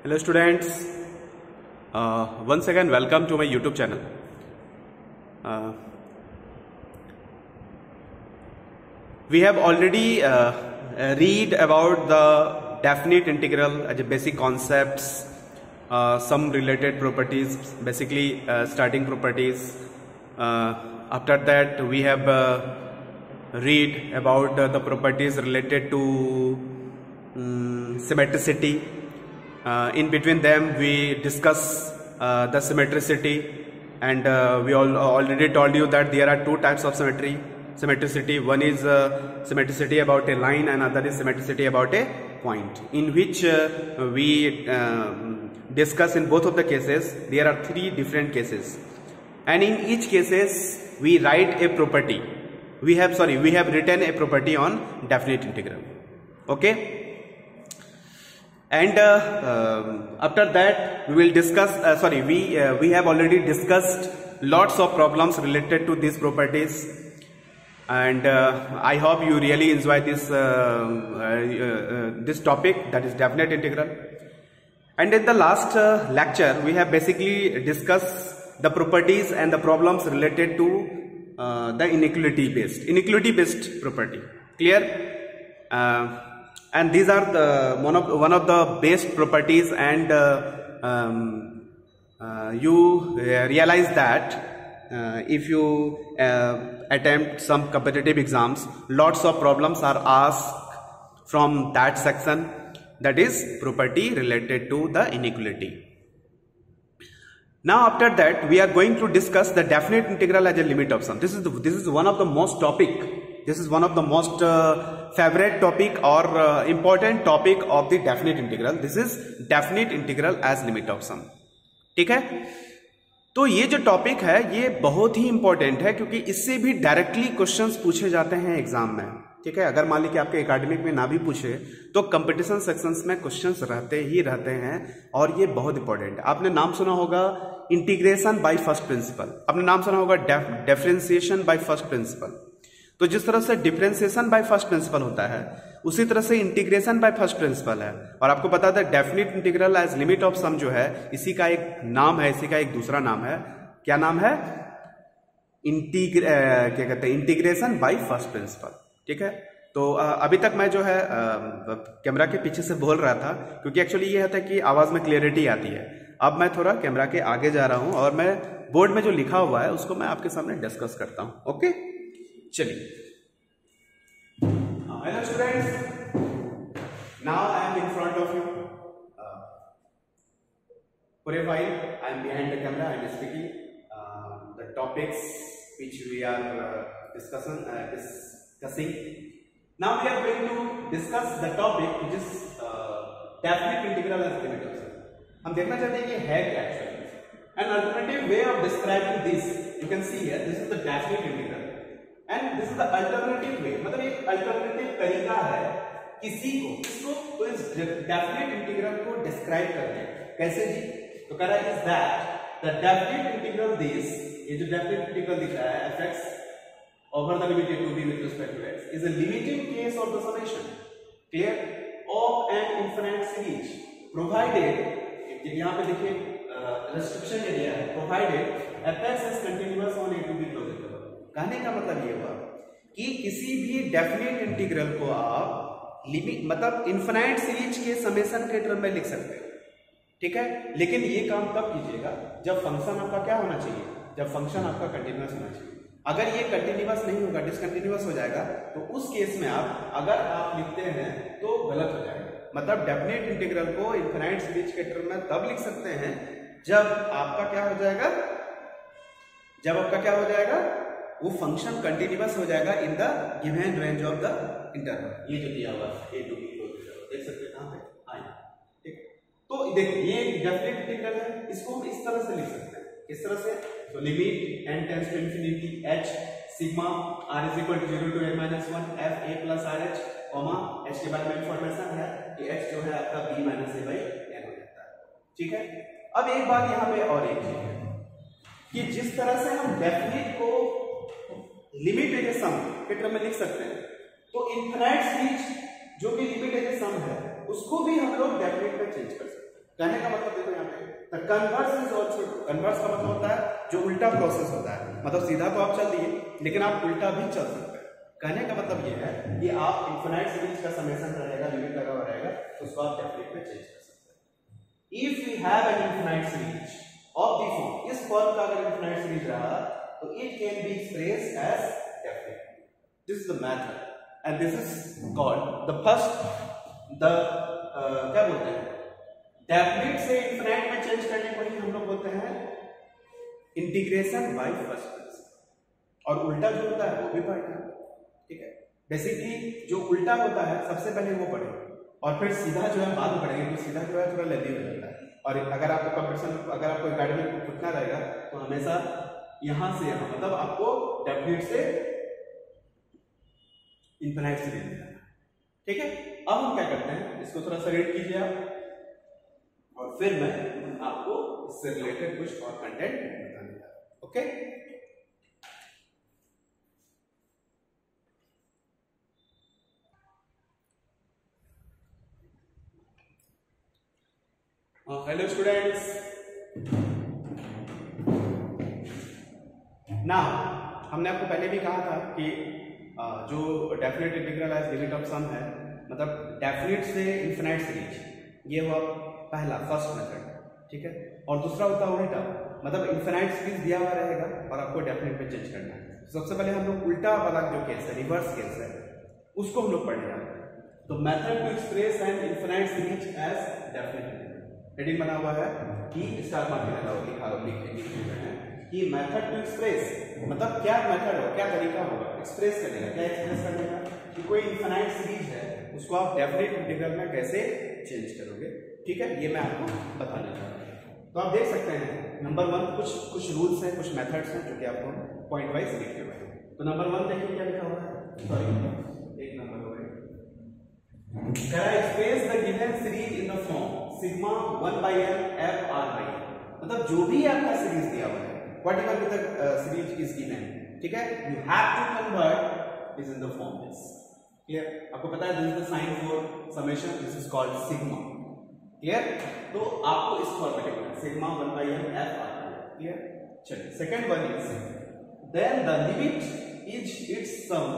Hello students, once again welcome to my YouTube channel. We have already read about the definite integral as a basic concepts, some related properties, basically starting properties. After that we have read about the properties related to symmetricity. In between them we discuss the symmetricity, and we already told you that there are two types of symmetricity. One is symmetricity about a line, and other is symmetricity about a point, in which we discuss in both of the cases there are three different cases, and in each cases we write a property. We have written a property on definite integral. Okay. And after that we will discuss, we have already discussed lots of problems related to these properties, and I hope you really enjoy this this topic, that is definite integral. And in the last lecture we have basically discussed the properties and the problems related to the inequality based property. Clear? And these are the one of the best properties, and you realize that if you attempt some competitive exams, lots of problems are asked from that section, that is property related to the inequality. Now after that we are going to discuss the definite integral as a limit of sum. This is one of the most favorite topic or important topic of the definite integral. This is definite integral as limit of sum. ठीक है, तो ये जो topic है ये बहुत ही important है, क्योंकि इससे भी डायरेक्टली क्वेश्चंस पूछे जाते हैं एग्जाम में. ठीक है, अगर मान लीजिए आपके एकेडमिक में ना भी पूछे तो कंपटीशन सेक्शंस में क्वेश्चंस रहते हैं, और ये बहुत इंपॉर्टेंट है. आपने नाम सुना होगा इंटीग्रेशन बाय फर्स्ट प्रिंसिपल, आपने नाम सुना होगा डिफरेंशिएशन बाय फर्स्ट प्रिंसिपल. तो जिस तरह से डिफरेंशिएशन बाय फर्स्ट प्रिंसिपल होता है, उसी तरह से इंटीग्रेशन बाय फर्स्ट प्रिंसिपल है. और आपको पता था definite integral as limit of sum जो है, इसी का एक नाम है, इसी का एक दूसरा नाम है. क्या नाम है? क्या कहते हैं, इंटीग्रेशन बाय फर्स्ट प्रिंसिपल. ठीक है, तो अभी तक मैं जो है कैमरा के पीछे से बोल रहा था, क्योंकि एक्चुअली ये होता है कि आवाज में क्लियरिटी आती है. अब मैं थोड़ा कैमरा के आगे जा रहा हूं और मैं बोर्ड में जो लिखा हुआ है उसको मैं आपके सामने डिस्कस करता हूं. ओके, चलिए. Hello students, now I am in front of you. For a while I am behind the camera, I am speaking the topics which we are discussing. Now we are going to discuss the topic which is definite integral as limit of sum. हम देखना चाहते हैं कि है क्या actually. An alternative way of describing this, you can see here, this is the definite integral and this is the alternative way. मतलब एक alternative तरीका है इसको तो इस डेफिनेट इंटीग्रल को डिस्क्राइब करने. कैसे जी? तो कह रहा है is that the definite integral this, ये जो डेफिनेट इंटीग्रल दिख रहा है fx over the limit a to b with respect to x is a limiting case of the summation, clear, of an infinite series provided, यहाँ पे देखिए restriction area है, provided fx is continuous on a to b closed interval. कहने का मतलब ये हुआ कि किसी भी डेफिनेट इंटीग्रल को आप लिमिट मतलब इनफिनाइट सीरीज के समेशन के टर्म में लिख सकते हो. ठीक है, लेकिन ये काम कब कीजिएगा जब फंक्शन आपका क्या होना चाहिए, जब फंक्शन आपका कंटिन्यूअस होना चाहिए. अगर ये कंटिन्यूअस नहीं होगा, डिसकंटिन्यूअस हो जाएगा, तो उस केस में अगर आप लिखते हैं तो गलत हो जाएगा. मतलब डेफिनेट इंटीग्रल को इनफिनाइट सीरीज के टर्म में तब लिख सकते हैं जब आपका क्या हो जाएगा, वो फंक्शन कंटिन्यूअस हो जाएगा in the given range of the interval. ये जो दिया हुआ है a to b देख सकते हैं कहां पे आए. ठीक, तो देखिए ये डेफिनेट इंटीग्रल है, इसको हम इस तरह से लिख सकते हैं. इस तरह से, तो limit n tends to infinity h sigma r is equal to 0 to n minus 1 f a plus r h, comma h के बारे में इंफॉर्मेशन है कि h जो है आपका b minus a by n हो जाता है. ठीक है, अब एक बात यहाँ पे और एक चीज है कि जिस तरह से हम डेफिनेट को लिमिट एज ए सम के टर्म में लिख सकते हैं, तो इनफिनाइट सीरीज जो कि लिमिट एज ए सम है उसको भी हम लोग डेफिनेट में चेंज कर सकते हैं. कहने का मतलब देखो यहाँ पे the converse is also, converse का मतलब होता है जो उल्टा प्रोसेस होता है, मतलब सीधा तो आप चल दिए लेकिन आप उल्टा भी चल सकते हैं। कहने का मतलब ये है कि आप इनफिनाइट सीरीज का समेशन रहेगा, लिमिट लगा हुआ रहेगा, तो उसको आप डेफिनेट में चेंज कर सकते हैं। If we have an infinite series of the form, इस फॉर्म का अगर इनफिनाइट सीरीज रहा तो it can be expressed as definite. This is the method and this is called the first, the क्या बोलते हैं, डेफिनेट से इनफिनाइट में चेंज करने को ही हम लोग बोलते हैं इंटीग्रेशन बाय फर्स्ट प्रिंसिपल, और उल्टा जो होता है वो भी पढ़ना है, ठीक है। बेसिकली जो उल्टा होता है सबसे पहले वो पढ़ेंगे और फिर सीधा जो है बाद में पढ़ेंगे, तो सीधा जो है थोड़ा लेंदी हो जाता है। और अगर आपको कंपटीशन, अगर आपको एकेडमी में पूछना रहेगा तो हमेशा यहां से यहां, मतलब आपको डेफिनेट से इनफिनाइट से लेना है, ठीक है। अब हम क्या करते हैं, इसको थोड़ा सा रीड कीजिए आप, और फिर मैं आपको इससे रिलेटेड कुछ और कंटेंट बताने जा रहा हूं, ओके। हेलो स्टूडेंट्स, नाउ हमने आपको पहले भी कहा था कि जो definite integral as limit of sum है, मतलब डेफिनेट से इनफिनाइट सीरीज, ये हुआ पहला फर्स्ट मेथड, ठीक है। और दूसरा होता है उल्टा, मतलब इनफिनाइट सीरीज दिया हुआ रहेगा और आपको डेफिनेट में चेंज करना है। सबसे पहले हम लोग उल्टा वाला जो केस है, रिवर्स केस है, उसको हम लोग पढ़ने जा रहे हैं। तो method to express an infinite series as definite, heading बना हुआ है कि स्टार मार्क लगा हुआ, लिखा हुआ है कि मेथड टू एक्सप्रेस, मतलब क्या मेथड होगा, क्या तरीका होगा एक्सप्रेस करने का, क्या एक्सप्रेस करने का, कि कोई इनफिनाइट सीरीज है उसको आप डेफिनेट इंटीग्रल में कैसे चेंज करोगे, ठीक है। ये मैं आपको बताने जा रहा हूँ। तो आप देख सकते हैं नंबर 1 कुछ रूल्स हैं, कुछ मेथड्स हैं जो कि आपको पॉइंट वाइज लिखे हुए हैं। तो नंबर 1 देखिए क्या लिखा हुआ है, सॉरी एक नंबर हो गया, express the given series in the form sigma 1/n f r/n, मतलब जो भी आपका सीरीज दिया हुआ है, whatever with the series is given, ठीक है, you have to convert is in the form this, clear। आपको पता है this is the sign for summation, this is called sigma, clear। तो आपको इस फॉर्म में लिखना है sigma 1/n f r, clear। चलिए second one is then the limit is its sum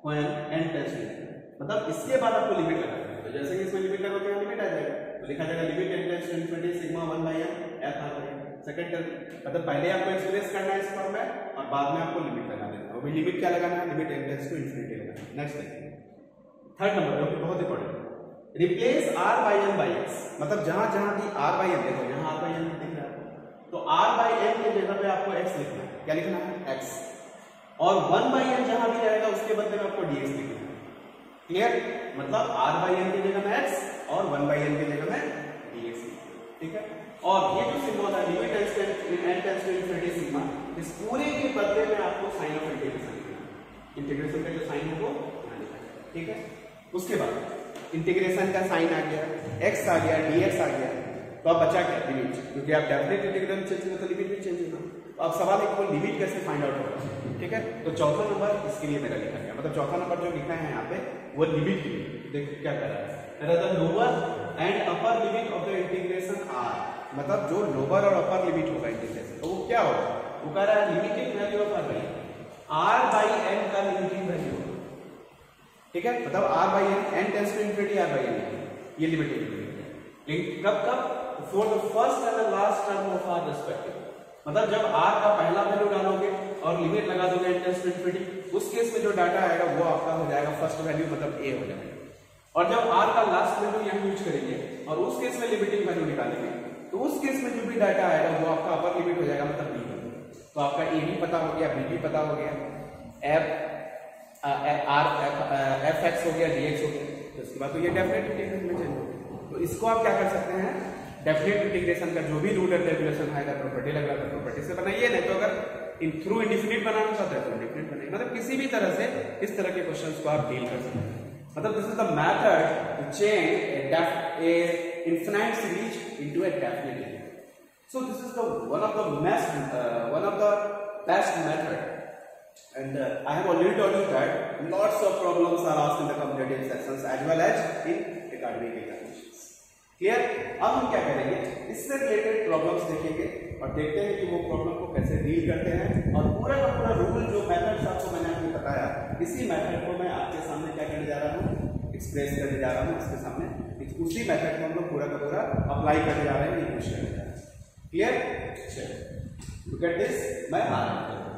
when n tends to infinity, मतलब इसके बाद आपको लिमिट लगाना है। तो जैसे कि इसमें लिमिट लगाओगे यहाँ लिमिट आ जाएगा, तो लिखा जाएगा limit n tends to infinity sigma 1/n f r। Second मतलब पहले आपको एक्सप्रेस करना है इस फॉर्म में और बाद में आपको लिमिट लगा देना है। अभी लिमिट क्या लगाना है, limit n tends to infinity लगाना है। नेक्स्ट देखिए थर्ड नंबर जो कि बहुत important, replace r/n by x, मतलब जहां जहां भी r/n, देखो यहां r/n दिख रहा है तो r/n के जगह पे आपको x लिखना है। क्या लिखना है, x, और 1/n जहां भी रहेगा उसके बदले में आपको dx लिखना है, क्लियर। मतलब r/n की जगह में x और 1/n की जगह में dx, ठीक है। और ये जो सिंबल है limit n tends to infinity sigma, इस पूरे के बदले में आपको साइन ऑफ इंटीग्रेशन लिखना है। इंटीग्रेशन का जो साइन है वो यहां लिखा है, ठीक है। उसके बाद इंटीग्रेशन का साइन आ गया, x आ गया, dx आ गया, तो अब बचा क्या, लिमिट, क्योंकि आप डेफिनेट इंटीग्रल चेंज करें तो लिमिट भी चेंज होगा। तो अब सवाल है कि वो लिमिट कैसे फाइंड आउट होगा, ठीक है। तो चौथा नंबर इसके लिए मेरा लिखा गया, मतलब चौथा नंबर जो लिखा है यहाँ पे वो लिमिट के लिए। देखिए क्या कर रहा है, the lower and upper limit of the integration are, मतलब जो लोअर और अपर लिमिट होगा इंटीग्रेशन, तो वो क्या होगा, वो कह रहा है लिमिटिंग वैल्यू ऑफ r/n का लिमिटिंग वैल्यू होगा, ठीक है। मतलब r/n, n tends to infinity r/n, ये लिमिटिंग वैल्यू है। लेकिन कब कब, for the first and the last term of r respective, मतलब जब r का पहला वैल्यू डालोगे और लिमिट लगा दोगे n टेंड्स टू इंफिनिटी, उस केस में जो डाटा आएगा वो आपका हो जाएगा फर्स्ट वैल्यू, मतलब a हो जाएगा। और जब r का लास्ट वैल्यू यहां यूज करेंगे और उस केस में लिमिटिंग वैल्यू निकालेंगे, तो उस केस में जो भी डाटा आएगा वो आपका अपर लिमिट हो जाएगा, मतलब b। तो आपका a भी पता हो गया, b भी पता हो गया, f(x) हो गया, dx हो गया, तो इसके बाद तो ये डेफिनेट इंटीग्रेशन में चेंज हो गया। तो इसको आप क्या कर सकते हैं, डेफिनेट इंटीग्रेशन का जो भी रूल एंड रेगुलेशन आएगा प्रॉपर्टी लगा कर प्रॉपर्टी से बनाइए, नहीं तो अगर थ्रू इंडिफिनिट बनाना चाहते हैं तो इंडिफिनिट बनाइए, मतलब किसी भी तरह से इस तरह के क्वेश्चंस को आप डील कर सकते हैं। मतलब this is the method to change a infinite series into a definite integral. So this is the one of the best method, and I have already told you that lots of problems are asked in the competitive sections as well as in academic examinations. Clear? अब हम क्या करेंगे, इससे related problems देखेंगे और देखते हैं कि वो प्रॉब्लम को कैसे डील करते हैं, और पूरा का पूरा रूल जो मेथड्स आपको मैंने आपको बताया, इसी मेथड को मैं आपके सामने क्या करने जा रहा हूँ, एक्सप्रेस करने जा रहा हूँ इसके सामने। उसी मेथड को हम लोग पूरा का पूरा अप्लाई करने जा रहे हैं, ये कुछ करने जा रहे हैं। क्लियर? चलिए लुक एट दिस, मैं आ रहा हूँ।